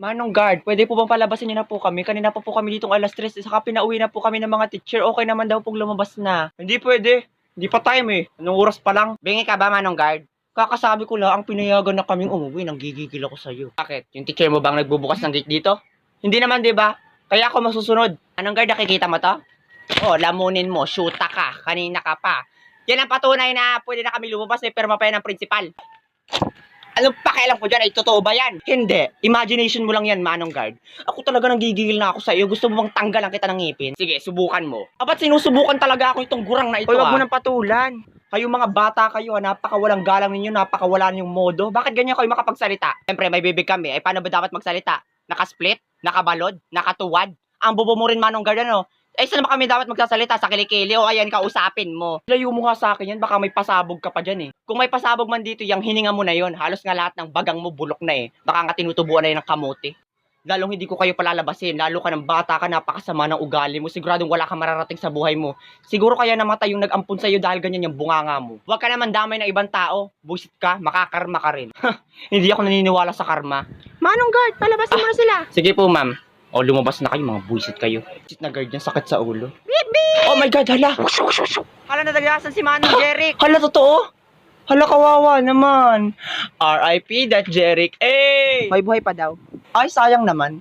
Manong guard, pwede po bang palabasin niyo na po kami? Kanina pa po kami ditong alas 3, saka pinauwi na po kami ng mga teacher. Okay naman daw pong lumabas na. Hindi pwede. Hindi pa time eh. Anong oras pa lang? Bingi ka ba, Manong guard? Kakasabi ko lang, ang pinayagan na kaming umuwi, nang gigigil ako sa'yo. Bakit? Yung teacher mo bang nagbubukas ng gate dito? Hindi naman, di ba? Kaya ako masusunod. Manong guard, nakikita mo to? Oh, lamunin mo, shoota ka. Kanina ka pa. Yan ang patunay na pwede na kami lumabas, may perma pa yan ng principal. Anong pakialam ko dyan? Ay, totoo ba yan? Hindi. Imagination mo lang yan, Manong guard. Ako talaga nanggigigil na ako sa iyo. Gusto mo bang tanggalan kita ng ngipin? Sige, subukan mo. Ba't sinusubukan talaga ako itong gurang na ito? Hoy, wag mo nang patulan. Kayo mga bata kayo, napakawalang galang ninyo, napakawala ninyong modo. Bakit ganyan kayo makapagsalita? Siyempre, may bibig kami. Ay, paano ba dapat magsalita? Nakasplit? Nakabalod? Nakatuwad? Ang bobo mo rin, Manong guard, ano? Ay, saan ba kami dapat magsasalita? Sa kilikili o ayan, kausapin mo? Layo mo nga sa akin yan, baka may pasabog ka pa dyan eh. Kung may pasabog man dito, yung hininga mo na yon, halos nga lahat ng bagang mo bulok na eh. Baka nga tinutubuan na yun ng kamote. Lalong hindi ko kayo palalabasin, lalo ka ng bata ka, napakasama ng ugali mo, siguradong wala ka mararating sa buhay mo. Siguro kaya namatay yung nag-ampun sa'yo dahil ganyan yung bunganga mo. Huwag ka naman damay ng ibang tao, busit ka, makakarma ka rin. Hindi ako naniniwala sa karma. Manong guard, palabasin mo na sila. Sige po, ma'am. O, lumabas na kayo, mga buisit kayo. Buisit na guard yan, sakit sa ulo. Beep, beep! Oh my God, hala! Hala, nadagasan si Manong Jeric! Hala, totoo? Hala, kawawa naman. R.I.P. that Jeric. May buhay pa daw. Ay, sayang naman.